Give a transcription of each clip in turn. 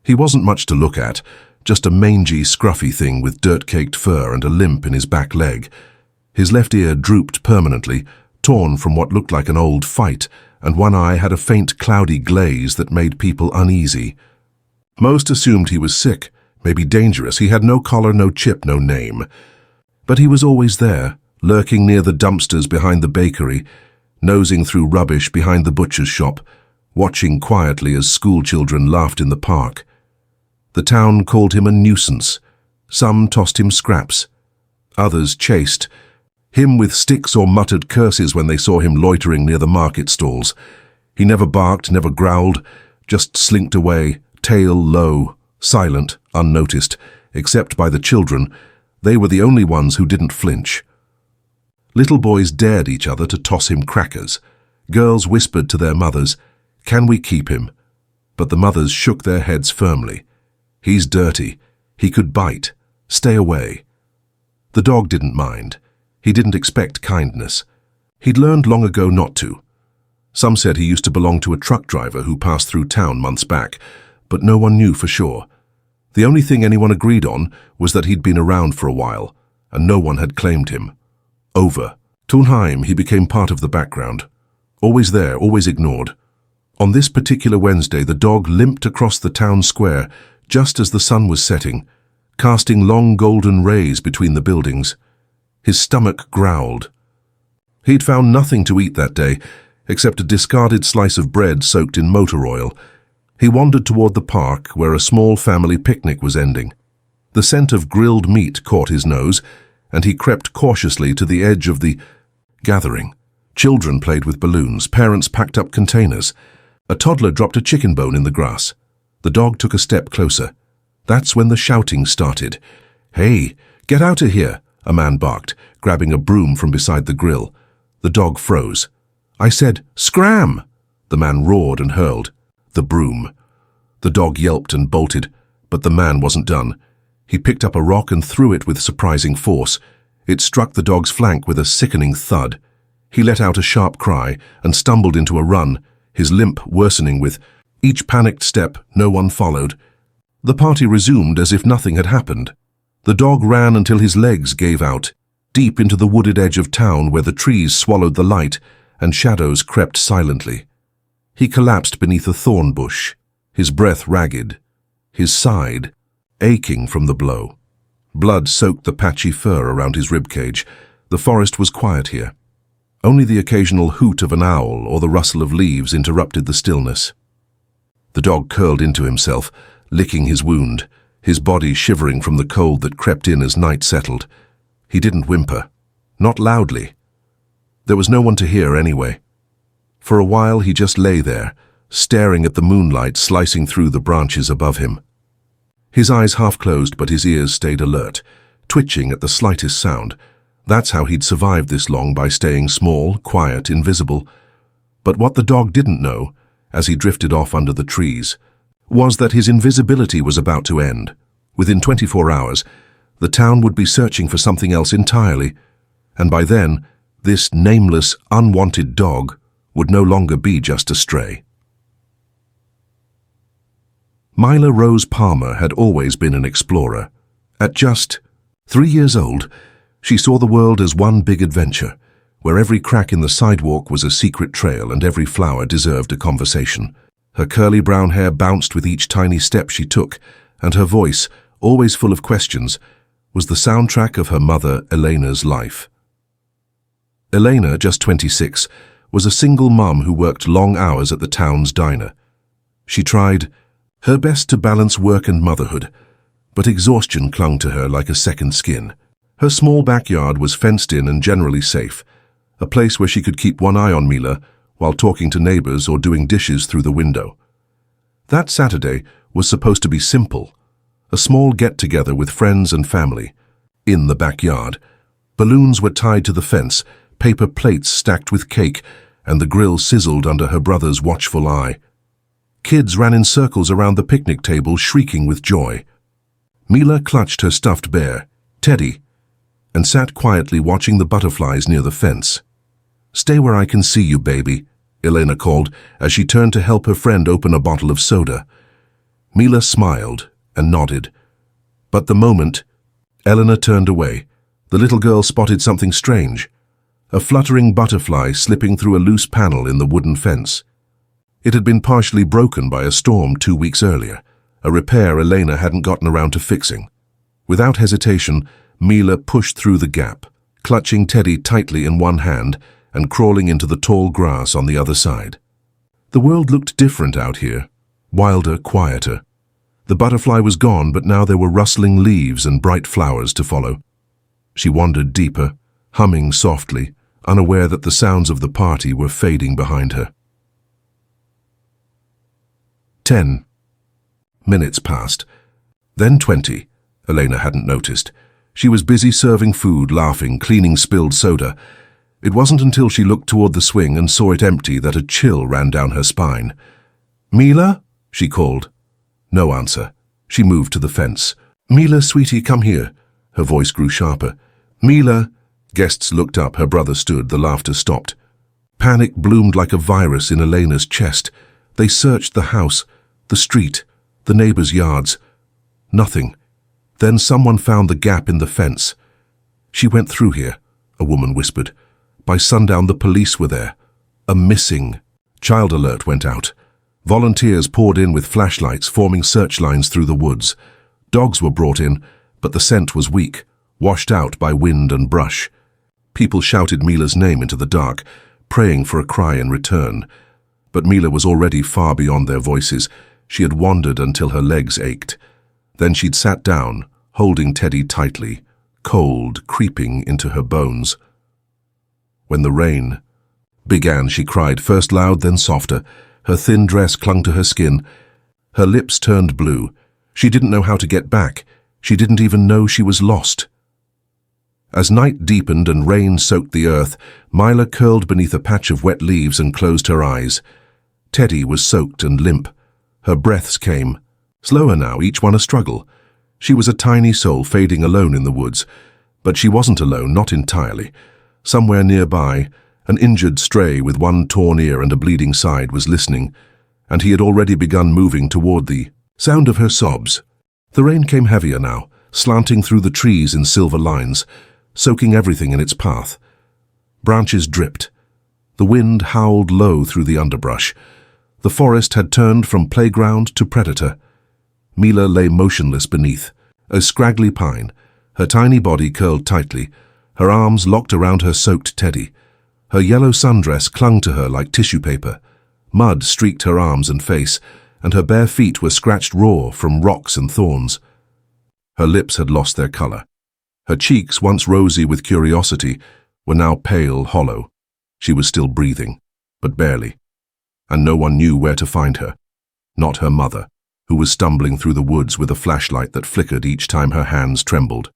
He wasn't much to look at, just a mangy, scruffy thing with dirt-caked fur and a limp in his back leg. His left ear drooped permanently, torn from what looked like an old fight, and one eye had a faint, cloudy glaze that made people uneasy. Most assumed he was sick, maybe dangerous. He had no collar, no chip, no name. But he was always there, lurking near the dumpsters behind the bakery, nosing through rubbish behind the butcher's shop, watching quietly as schoolchildren laughed in the park. The town called him a nuisance. Some tossed him scraps. Others chased him with sticks or muttered curses when they saw him loitering near the market stalls. He never barked, never growled, just slinked away, tail low, silent, unnoticed, except by the children. They were the only ones who didn't flinch. Little boys dared each other to toss him crackers. Girls whispered to their mothers, "Can we keep him?" But the mothers shook their heads firmly. "He's dirty. He could bite. Stay away." The dog didn't mind. He didn't expect kindness. He'd learned long ago not to. Some said he used to belong to a truck driver who passed through town months back, but no one knew for sure. The only thing anyone agreed on was that he'd been around for a while, and no one had claimed him. Over. Tunheim, he became part of the background. Always there, always ignored. On this particular Wednesday, the dog limped across the town square just as the sun was setting, casting long golden rays between the buildings. His stomach growled. He'd found nothing to eat that day, except a discarded slice of bread soaked in motor oil. He wandered toward the park, where a small family picnic was ending. The scent of grilled meat caught his nose, and he crept cautiously to the edge of the gathering. Children played with balloons, parents packed up containers. A toddler dropped a chicken bone in the grass. The dog took a step closer. That's when the shouting started. "Hey, get out of here," a man barked, grabbing a broom from beside the grill. The dog froze. "I said, scram!" The man roared and hurled the broom. The dog yelped and bolted, but the man wasn't done. He picked up a rock and threw it with surprising force. It struck the dog's flank with a sickening thud. He let out a sharp cry and stumbled into a run, his limp worsening with each panicked step. No one followed. The party resumed as if nothing had happened. The dog ran until his legs gave out, deep into the wooded edge of town where the trees swallowed the light and shadows crept silently. He collapsed beneath a thorn bush, his breath ragged, his side aching from the blow. Blood soaked the patchy fur around his ribcage. The forest was quiet here. Only the occasional hoot of an owl or the rustle of leaves interrupted the stillness. The dog curled into himself, licking his wound, his body shivering from the cold that crept in as night settled. He didn't whimper, not loudly. There was no one to hear anyway. For a while he just lay there, staring at the moonlight slicing through the branches above him. His eyes half closed, but his ears stayed alert, twitching at the slightest sound. That's how he'd survived this long, by staying small, quiet, invisible. But what the dog didn't know, as he drifted off under the trees, was that his invisibility was about to end. Within 24 hours, the town would be searching for something else entirely, and by then, this nameless, unwanted dog would no longer be just a stray. Myla Rose Palmer had always been an explorer. At just 3 years old, she saw the world as one big adventure, where every crack in the sidewalk was a secret trail and every flower deserved a conversation. Her curly brown hair bounced with each tiny step she took, and her voice, always full of questions, was the soundtrack of her mother Elena's life. Elena, just 26, was a single mom who worked long hours at the town's diner. She tried her best to balance work and motherhood, but exhaustion clung to her like a second skin. Her small backyard was fenced in and generally safe, a place where she could keep one eye on Mila while talking to neighbors or doing dishes through the window. That Saturday was supposed to be simple, a small get-together with friends and family. In the backyard, balloons were tied to the fence, paper plates stacked with cake, and the grill sizzled under her brother's watchful eye. Kids ran in circles around the picnic table, shrieking with joy. Mila clutched her stuffed bear, Teddy, and sat quietly watching the butterflies near the fence. "Stay where I can see you, baby," Elena called as she turned to help her friend open a bottle of soda. Mila smiled and nodded. But the moment Eleanor turned away, the little girl spotted something strange, a fluttering butterfly slipping through a loose panel in the wooden fence. It had been partially broken by a storm 2 weeks earlier, a repair Elena hadn't gotten around to fixing. Without hesitation, Mila pushed through the gap, clutching Teddy tightly in one hand and crawling into the tall grass on the other side. The world looked different out here, wilder, quieter. The butterfly was gone, but now there were rustling leaves and bright flowers to follow. She wandered deeper, humming softly, unaware that the sounds of the party were fading behind her. 10 minutes passed, then 20. Elena hadn't noticed. She was busy serving food, laughing, cleaning spilled soda. It wasn't until she looked toward the swing and saw it empty that a chill ran down her spine. "Mila?" she called. No answer. She moved to the fence. "Mila, sweetie, come here." Her voice grew sharper. "Mila." Guests looked up. Her brother stood. The laughter stopped. Panic bloomed like a virus in Elena's chest. They searched the house, the street, the neighbors' yards. Nothing. Then someone found the gap in the fence. "She went through here," a woman whispered. "By sundown the police were there. A missing." Child alert went out. Volunteers poured in with flashlights, forming search lines through the woods. Dogs were brought in, but the scent was weak, washed out by wind and brush. People shouted Mila's name into the dark, praying for a cry in return. But Mila was already far beyond their voices. She had wandered until her legs ached. Then she'd sat down, holding Teddy tightly, cold creeping into her bones. When the rain began, she cried, first loud, then softer. Her thin dress clung to her skin. Her lips turned blue. She didn't know how to get back. She didn't even know she was lost. As night deepened and rain soaked the earth, Mila curled beneath a patch of wet leaves and closed her eyes. Teddy was soaked and limp. Her breaths came. Slower now, each one a struggle. She was a tiny soul fading alone in the woods. But she wasn't alone, not entirely. Somewhere nearby, an injured stray with one torn ear and a bleeding side was listening, and he had already begun moving toward the sound of her sobs. The rain came heavier now, slanting through the trees in silver lines, soaking everything in its path. Branches dripped. The wind howled low through the underbrush. The forest had turned from playground to predator. Mila lay motionless beneath, a scraggly pine, her tiny body curled tightly, her arms locked around her soaked Teddy. Her yellow sundress clung to her like tissue paper. Mud streaked her arms and face, and her bare feet were scratched raw from rocks and thorns. Her lips had lost their color. Her cheeks, once rosy with curiosity, were now pale, hollow. She was still breathing, but barely. And no one knew where to find her. Not her mother, who was stumbling through the woods with a flashlight that flickered each time her hands trembled.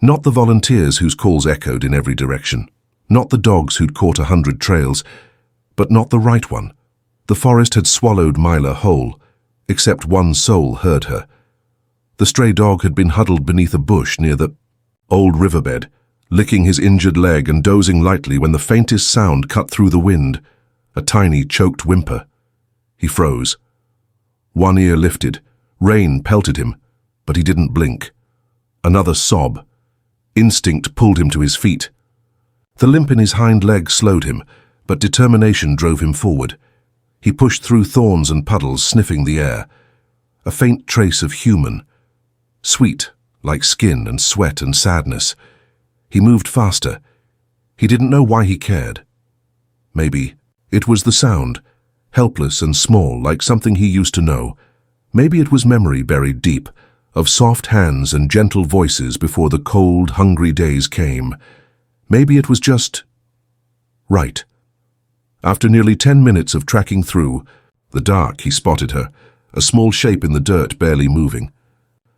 Not the volunteers whose calls echoed in every direction. Not the dogs who'd caught 100 trails, but not the right one. The forest had swallowed Mila whole, except one soul heard her. The stray dog had been huddled beneath a bush near the old riverbed, licking his injured leg and dozing lightly when the faintest sound cut through the wind, a tiny choked whimper. He froze. One ear lifted. Rain pelted him, but he didn't blink. Another sob. Instinct pulled him to his feet. The limp in his hind leg slowed him, but determination drove him forward. He pushed through thorns and puddles, sniffing the air. A faint trace of human. Sweet, like skin and sweat and sadness. He moved faster. He didn't know why he cared. Maybe it was the sound, helpless and small, like something he used to know. Maybe it was memory buried deep, of soft hands and gentle voices before the cold, hungry days came. Maybe it was just right. After nearly 10 minutes of tracking through the dark, he spotted her, a small shape in the dirt barely moving.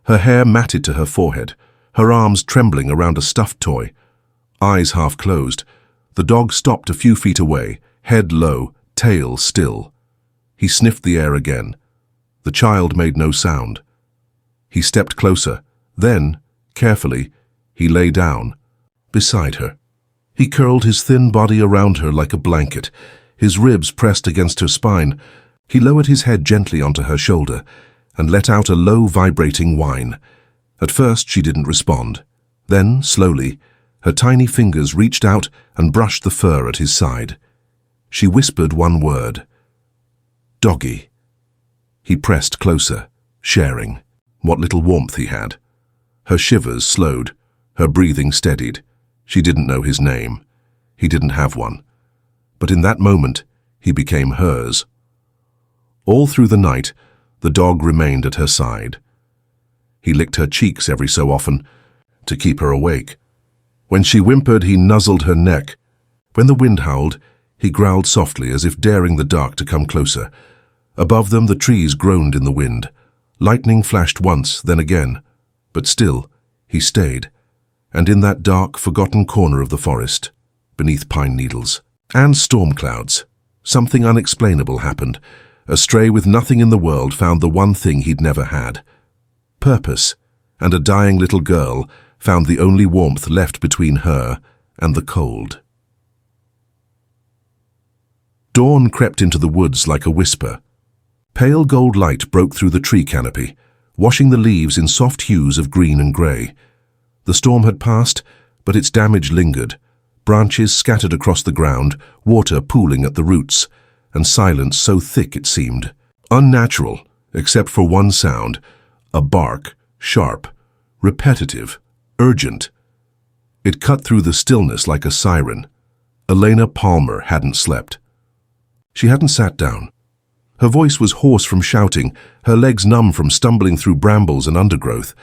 Her hair matted to her forehead, her arms trembling around a stuffed toy. Eyes half closed, the dog stopped a few feet away, head low, tail still. He sniffed the air again. The child made no sound. He stepped closer. Then, carefully, he lay down beside her. He curled his thin body around her like a blanket, his ribs pressed against her spine. He lowered his head gently onto her shoulder, and let out a low, vibrating whine. At first she didn't respond. Then, slowly, her tiny fingers reached out and brushed the fur at his side. She whispered one word. "Doggy." He pressed closer, sharing what little warmth he had. Her shivers slowed, her breathing steadied. She didn't know his name. He didn't have one. But in that moment, he became hers. All through the night, the dog remained at her side. He licked her cheeks every so often to keep her awake. When she whimpered, he nuzzled her neck. When the wind howled, he growled softly as if daring the dark to come closer. Above them, the trees groaned in the wind. Lightning flashed once, then again. But still, he stayed. And in that dark, forgotten corner of the forest, beneath pine needles and storm clouds, something unexplainable happened. A stray with nothing in the world found the one thing he'd never had. Purpose, and a dying little girl found the only warmth left between her and the cold. Dawn crept into the woods like a whisper. Pale gold light broke through the tree canopy, washing the leaves in soft hues of green and grey. The storm had passed, but its damage lingered. Branches scattered across the ground, water pooling at the roots, and silence so thick it seemed. Unnatural, except for one sound, a bark, sharp, repetitive, urgent. It cut through the stillness like a siren. Elena Palmer hadn't slept. She hadn't sat down. Her voice was hoarse from shouting, her legs numb from stumbling through brambles and undergrowth.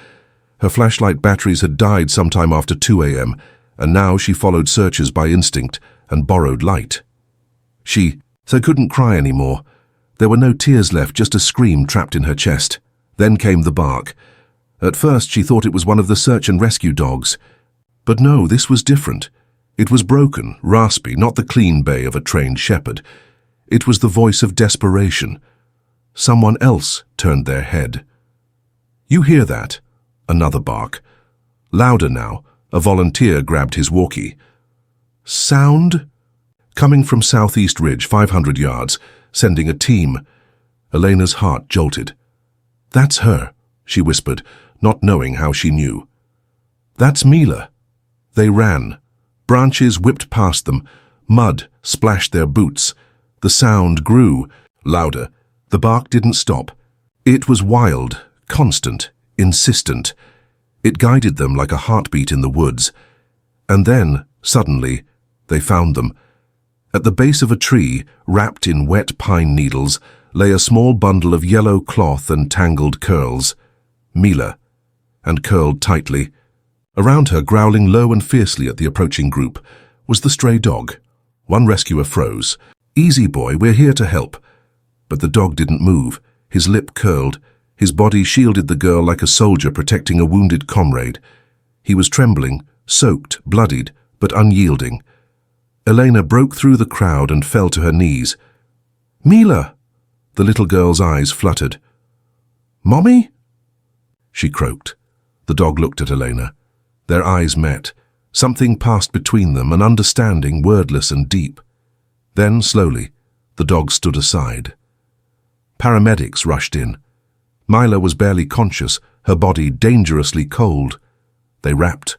Her flashlight batteries had died sometime after 2 a.m., and now she followed searchers by instinct and borrowed light. She couldn't cry anymore. There were no tears left, just a scream trapped in her chest. Then came the bark. At first she thought it was one of the search and rescue dogs. But no, this was different. It was broken, raspy, not the clean bay of a trained shepherd. It was the voice of desperation. Someone else turned their head. "You hear that?" Another bark. Louder now, a volunteer grabbed his walkie. "Sound?" Coming from Southeast Ridge, 500 yards, sending a team. Elena's heart jolted. "That's her," she whispered, not knowing how she knew. "That's Mila." They ran. Branches whipped past them. Mud splashed their boots. The sound grew, louder. The bark didn't stop. It was wild, constant, insistent. It guided them like a heartbeat in the woods. And then, suddenly, they found them. At the base of a tree, wrapped in wet pine needles, lay a small bundle of yellow cloth and tangled curls. Mila, and curled tightly. Around her, growling low and fiercely at the approaching group, was the stray dog. One rescuer froze. "Easy, boy, we're here to help." But the dog didn't move. His lip curled. His body shielded the girl like a soldier protecting a wounded comrade. He was trembling, soaked, bloodied, but unyielding. Elena broke through the crowd and fell to her knees. "Mila!" The little girl's eyes fluttered. "Mommy?" She croaked. The dog looked at Elena. Their eyes met. Something passed between them, an understanding, wordless and deep. Then, slowly, the dog stood aside. Paramedics rushed in. Mila was barely conscious, her body dangerously cold. They wrapped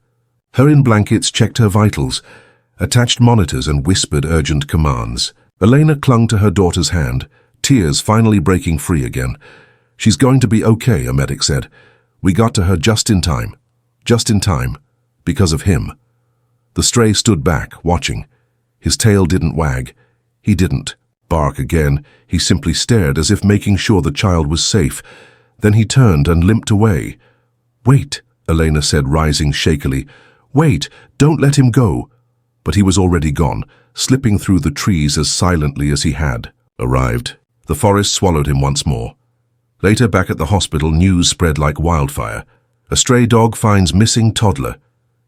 her in blankets, checked her vitals, attached monitors and whispered urgent commands. Elena clung to her daughter's hand, tears finally breaking free again. "She's going to be okay," a medic said. "We got to her just in time. Just in time. Because of him." The stray stood back, watching. His tail didn't wag. He didn't bark again. He simply stared as if making sure the child was safe. Then he turned and limped away. "Wait," Elena said, rising shakily. "Wait, don't let him go." But he was already gone, slipping through the trees as silently as he had arrived. The forest swallowed him once more. Later, back at the hospital, news spread like wildfire. A stray dog finds missing toddler,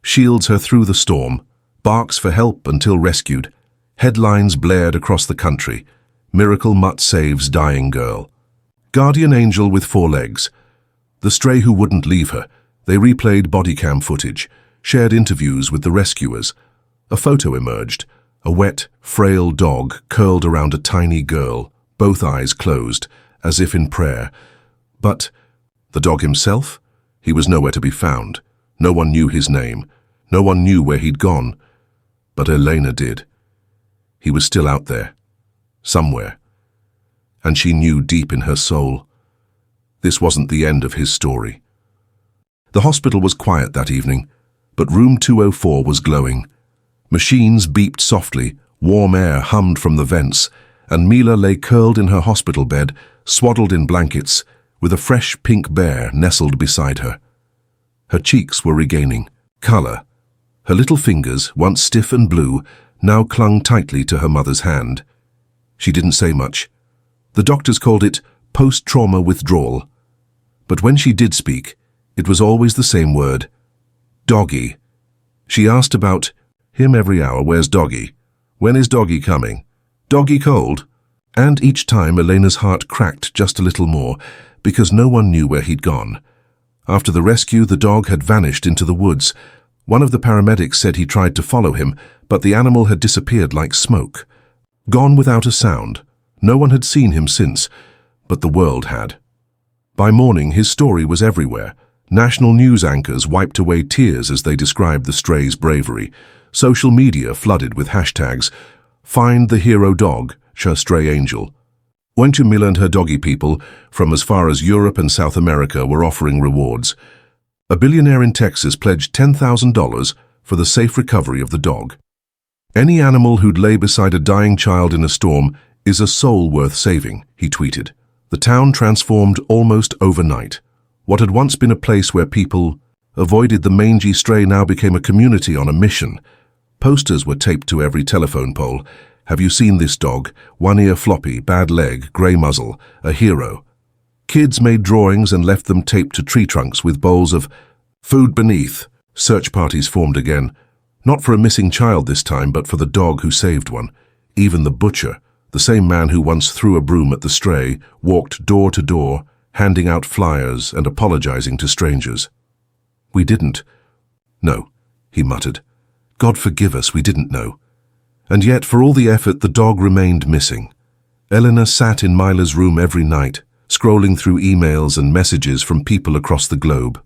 shields her through the storm, barks for help until rescued. Headlines blared across the country. Miracle mutt saves dying girl. Guardian angel with 4 legs. The stray who wouldn't leave her. They replayed body cam footage, shared interviews with the rescuers. A photo emerged. A wet, frail dog curled around a tiny girl, both eyes closed, as if in prayer. But The dog himself? He was nowhere to be found. No one knew his name. No one knew where he'd gone. But Elena did. He was still out there. Somewhere. And she knew deep in her soul. This wasn't the end of his story. The hospital was quiet that evening, but room 204 was glowing. Machines beeped softly, warm air hummed from the vents, and Mila lay curled in her hospital bed, swaddled in blankets, with a fresh pink bear nestled beside her. Her cheeks were regaining color. Her little fingers, once stiff and blue, now clung tightly to her mother's hand. She didn't say much. The doctors called it post-trauma withdrawal. But when she did speak, it was always the same word, Doggy. She asked about him every hour. Where's Doggy? When is Doggy coming? Doggy cold? And each time Elena's heart cracked just a little more, because no one knew where he'd gone. After the rescue, the dog had vanished into the woods. One of the paramedics said he tried to follow him, but the animal had disappeared like smoke. Gone without a sound. No one had seen him since, but the world had. By morning, his story was everywhere. National news anchors wiped away tears as they described the stray's bravery. Social media flooded with hashtags, Find the Hero Dog, Her Stray Angel. Mila and her doggy people from as far as Europe and South America were offering rewards. A billionaire in Texas pledged $10,000 for the safe recovery of the dog. Any animal who'd lay beside a dying child in a storm is a soul worth saving, he tweeted. The town transformed almost overnight. What had once been a place where people avoided the mangy stray now became a community on a mission. Posters were taped to every telephone pole. Have you seen this dog? One ear floppy, bad leg, grey muzzle, a hero. Kids made drawings and left them taped to tree trunks with bowls of food beneath. Search parties formed again. Not for a missing child this time, but for the dog who saved one. Even the butcher, the same man who once threw a broom at the stray, walked door to door, handing out flyers and apologizing to strangers. We didn't. No, he muttered. God forgive us, we didn't know. And yet, for all the effort, the dog remained missing. Elena sat in Mila's room every night, scrolling through emails and messages from people across the globe.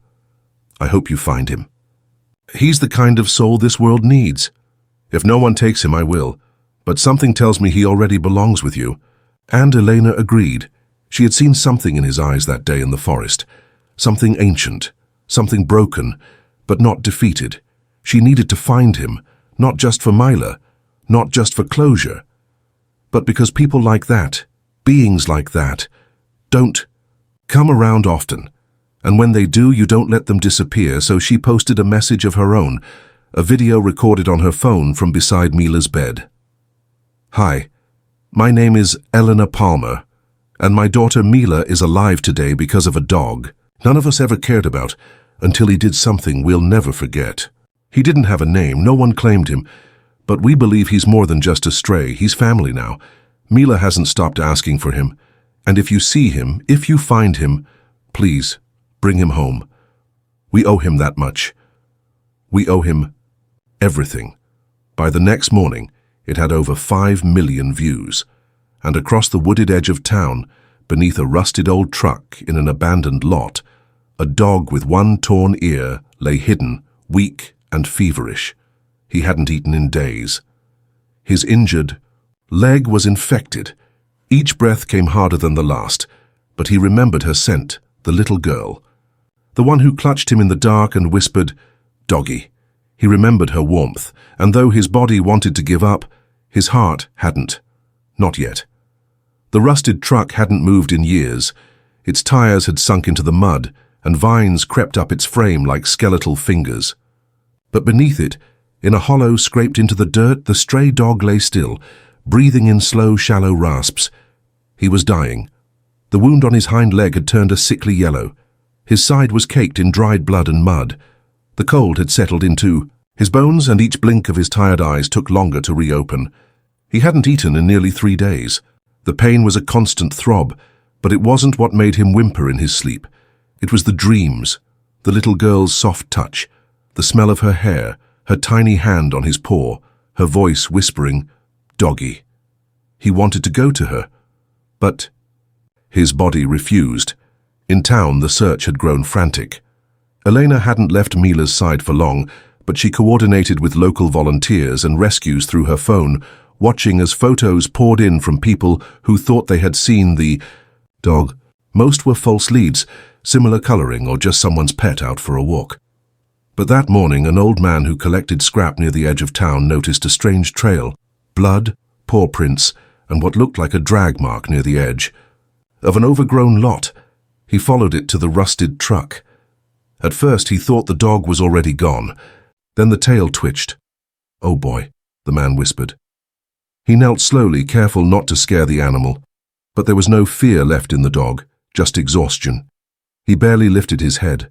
I hope you find him. He's the kind of soul this world needs. If no one takes him, I will. But something tells me he already belongs with you. And Elena agreed. She had seen something in his eyes that day in the forest. Something ancient, something broken, but not defeated. She needed to find him, not just for Mila, not just for closure, but because people like that, beings like that, don't come around often. And when they do, you don't let them disappear, so she posted a message of her own, a video recorded on her phone from beside Mila's bed. Hi, my name is Elena Palmer, and my daughter Mila is alive today because of a dog none of us ever cared about until he did something we'll never forget. He didn't have a name, no one claimed him, but we believe he's more than just a stray. He's family now. Mila hasn't stopped asking for him, and if you see him, if you find him, please bring him home. We owe him that much. We owe him everything. By the next morning, it had over 5 million views, and across the wooded edge of town, beneath a rusted old truck in an abandoned lot, a dog with one torn ear lay hidden, weak and feverish. He hadn't eaten in days. His injured leg was infected. Each breath came harder than the last, but he remembered her scent, the little girl, the one who clutched him in the dark and whispered, "Doggy." He remembered her warmth, and though his body wanted to give up, his heart hadn't. Not yet. The rusted truck hadn't moved in years. Its tires had sunk into the mud, and vines crept up its frame like skeletal fingers. But beneath it, in a hollow scraped into the dirt, the stray dog lay still, breathing in slow, shallow rasps. He was dying. The wound on his hind leg had turned a sickly yellow. His side was caked in dried blood and mud. The cold had settled into his bones, and each blink of his tired eyes took longer to reopen. He hadn't eaten in nearly 3 days. The pain was a constant throb, but it wasn't what made him whimper in his sleep. It was the dreams, the little girl's soft touch, the smell of her hair, her tiny hand on his paw, her voice whispering, "Doggy." He wanted to go to her, but his body refused. In town, the search had grown frantic. Elena hadn't left Mila's side for long, but she coordinated with local volunteers and rescues through her phone, watching as photos poured in from people who thought they had seen the dog. Most were false leads, similar coloring or just someone's pet out for a walk. But that morning, an old man who collected scrap near the edge of town noticed a strange trail, blood, paw prints, and what looked like a drag mark near the edge of an overgrown lot. He followed it to the rusted truck. At first, he thought the dog was already gone. Then the tail twitched. "Oh boy," the man whispered. He knelt slowly, careful not to scare the animal. But there was no fear left in the dog, just exhaustion. He barely lifted his head.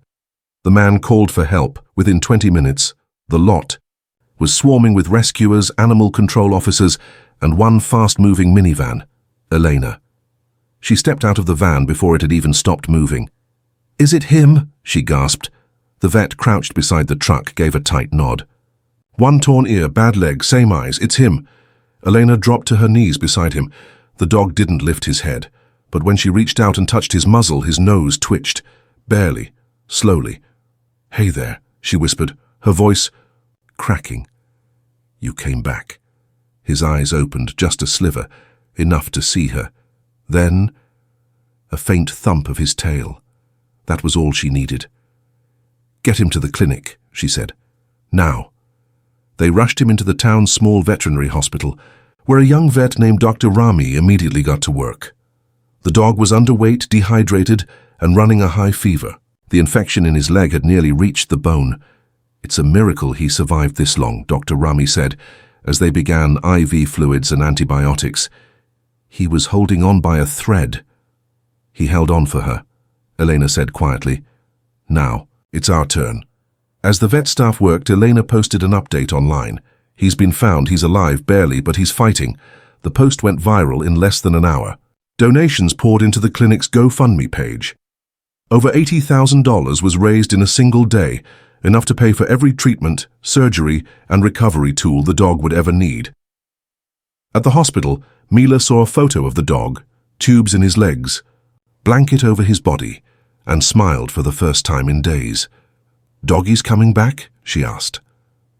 The man called for help. Within 20 minutes, the lot was swarming with rescuers, animal control officers, and one fast-moving minivan, Elena. She stepped out of the van before it had even stopped moving. "Is it him?" she gasped. The vet crouched beside the truck gave a tight nod. "One torn ear, bad leg, same eyes, it's him." Elena dropped to her knees beside him. The dog didn't lift his head, but when she reached out and touched his muzzle, his nose twitched. Barely, slowly. "Hey there," she whispered, her voice cracking. "You came back." His eyes opened just a sliver, enough to see her. Then, a faint thump of his tail. That was all she needed. "Get him to the clinic," she said. "Now." They rushed him into the town's small veterinary hospital, where a young vet named Dr. Rami immediately got to work. The dog was underweight, dehydrated, and running a high fever. The infection in his leg had nearly reached the bone. "It's a miracle he survived this long," Dr. Rami said, as they began IV fluids and antibiotics. "He was holding on by a thread." "He held on for her," Elena said quietly. "Now, it's our turn." As the vet staff worked, Elena posted an update online. "He's been found, he's alive, barely, but he's fighting." The post went viral in less than an hour. Donations poured into the clinic's GoFundMe page. Over $80,000 was raised in a single day, enough to pay for every treatment, surgery, and recovery tool the dog would ever need. At the hospital, Mila saw a photo of the dog, tubes in his legs, blanket over his body, and smiled for the first time in days. "Doggie's coming back?" she asked.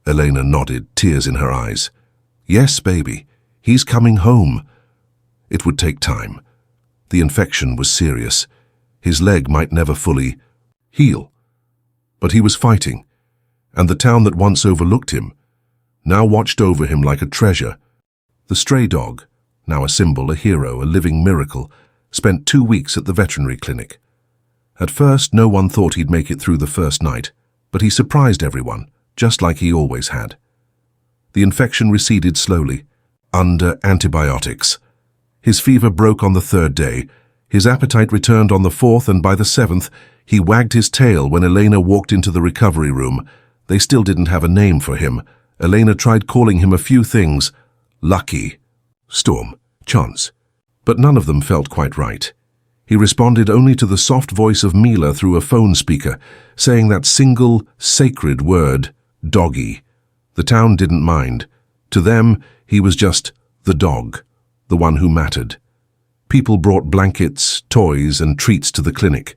Elena nodded, tears in her eyes. "Yes, baby. He's coming home." It would take time. The infection was serious. His leg might never fully heal. But he was fighting, and the town that once overlooked him now watched over him like a treasure. The stray dog, now a symbol, a hero, a living miracle, spent 2 weeks at the veterinary clinic. At first, no one thought he'd make it through the first night, but he surprised everyone, just like he always had. The infection receded slowly, under antibiotics. His fever broke on the 3rd day, his appetite returned on the 4th, and by the 7th, he wagged his tail when Elena walked into the recovery room. They still didn't have a name for him. Elena tried calling him a few things: Lucky, Storm, Chance, but none of them felt quite right. He responded only to the soft voice of Mila through a phone speaker, saying that single, sacred word, doggy. The town didn't mind. To them, he was just the dog, the one who mattered. People brought blankets, toys, and treats to the clinic.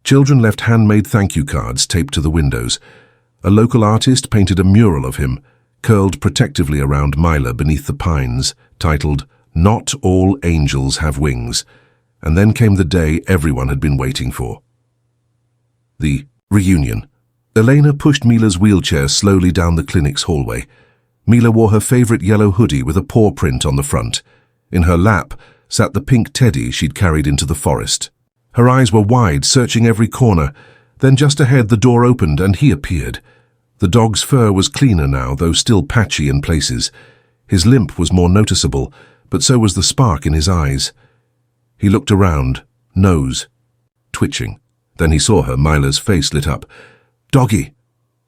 Children left handmade thank you cards taped to the windows. A local artist painted a mural of him, curled protectively around Mila beneath the pines, titled, "Not All Angels Have Wings." And then came the day everyone had been waiting for. The reunion. Elena pushed Mila's wheelchair slowly down the clinic's hallway. Mila wore her favorite yellow hoodie with a paw print on the front. In her lap sat the pink teddy she'd carried into the forest. Her eyes were wide, searching every corner. Then just ahead the door opened and he appeared. The dog's fur was cleaner now, though still patchy in places. His limp was more noticeable, but so was the spark in his eyes. He looked around, nose twitching. Then he saw her. Mila's face lit up. "Doggy!"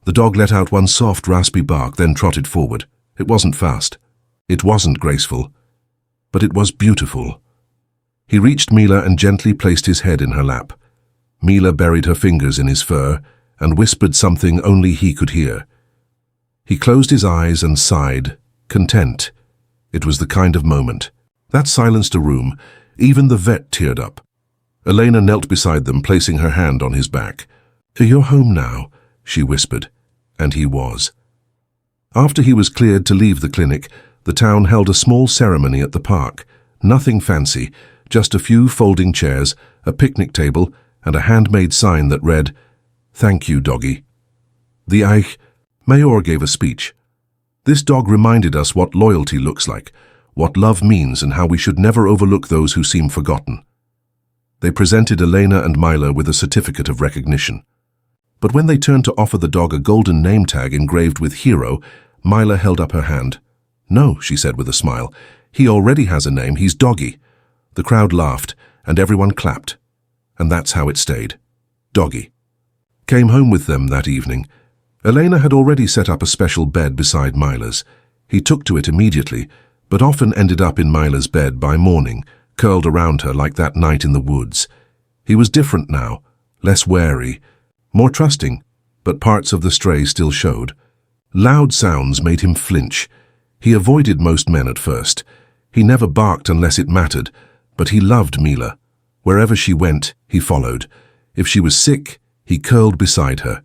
The dog let out one soft, raspy bark, then trotted forward. It wasn't fast. It wasn't graceful. But it was beautiful. He reached Mila and gently placed his head in her lap. Mila buried her fingers in his fur and whispered something only he could hear. He closed his eyes and sighed, content. It was the kind of moment that silenced a room. Even the vet teared up. Elena knelt beside them, placing her hand on his back. "You're home now," she whispered, and he was. After he was cleared to leave the clinic, the town held a small ceremony at the park. Nothing fancy, just a few folding chairs, a picnic table, and a handmade sign that read, "Thank you, doggy." The Eich Mayor gave a speech. This dog reminded us what loyalty looks like, what love means, and how we should never overlook those who seem forgotten. They presented Elena and Mila with a certificate of recognition. But when they turned to offer the dog a golden name tag engraved with Hero, Mila held up her hand. "No," she said with a smile. "He already has a name. He's Doggy." The crowd laughed, and everyone clapped. And that's how it stayed. Doggy came home with them that evening. Elena had already set up a special bed beside Mila's. He took to it immediately, but often ended up in Mila's bed by morning, curled around her like that night in the woods. He was different now, less wary, more trusting, but parts of the stray still showed. Loud sounds made him flinch. He avoided most men at first. He never barked unless it mattered, but he loved Mila. Wherever she went, he followed. If she was sick, he curled beside her.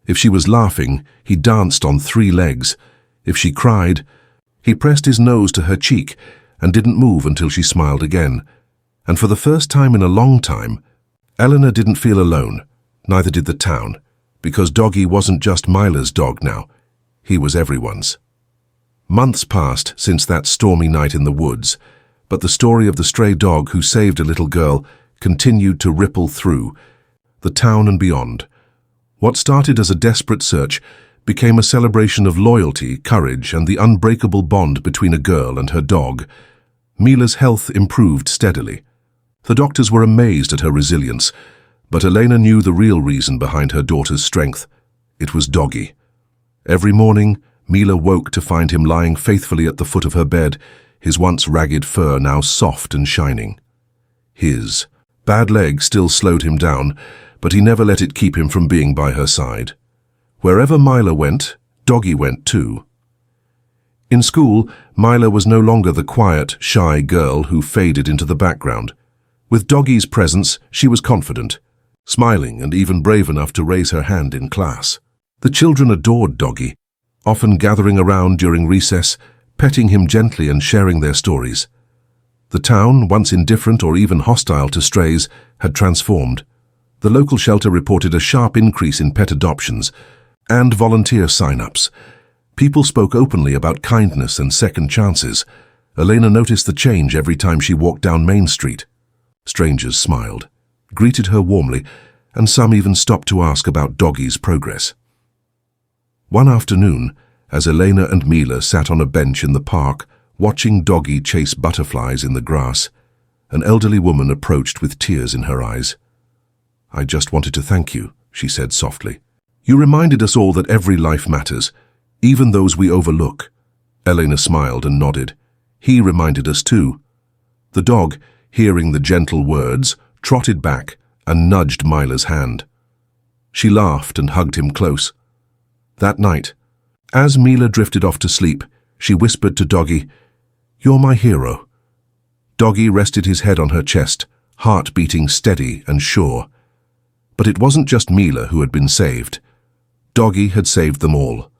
If she was laughing, he danced on 3 legs. If she cried, he pressed his nose to her cheek and didn't move until she smiled again. And for the first time in a long time, Eleanor didn't feel alone, neither did the town, because Doggy wasn't just Mila's dog now. He was everyone's. Months passed since that stormy night in the woods, but the story of the stray dog who saved a little girl continued to ripple through the town and beyond. What started as a desperate search became a celebration of loyalty, courage, and the unbreakable bond between a girl and her dog. Mila's health improved steadily. The doctors were amazed at her resilience, but Elena knew the real reason behind her daughter's strength. It was Doggy. Every morning, Mila woke to find him lying faithfully at the foot of her bed, his once ragged fur now soft and shining. His bad leg still slowed him down, but he never let it keep him from being by her side. Wherever Mila went, Doggy went too. In school, Mila was no longer the quiet, shy girl who faded into the background. With Doggy's presence, she was confident, smiling and even brave enough to raise her hand in class. The children adored Doggy, often gathering around during recess, petting him gently and sharing their stories. The town, once indifferent or even hostile to strays, had transformed. The local shelter reported a sharp increase in pet adoptions and volunteer sign-ups. People spoke openly about kindness and second chances. Elena noticed the change every time she walked down Main Street. Strangers smiled, greeted her warmly, and some even stopped to ask about Doggy's progress. One afternoon, as Elena and Mila sat on a bench in the park, watching Doggy chase butterflies in the grass, an elderly woman approached with tears in her eyes. "I just wanted to thank you," she said softly. "You reminded us all that every life matters, even those we overlook." Elena smiled and nodded. He reminded us too. The dog, hearing the gentle words, trotted back and nudged Mila's hand. She laughed and hugged him close. That night, as Mila drifted off to sleep, she whispered to Doggy, "You're my hero." Doggy rested his head on her chest, heart beating steady and sure. But it wasn't just Mila who had been saved. Doggy had saved them all.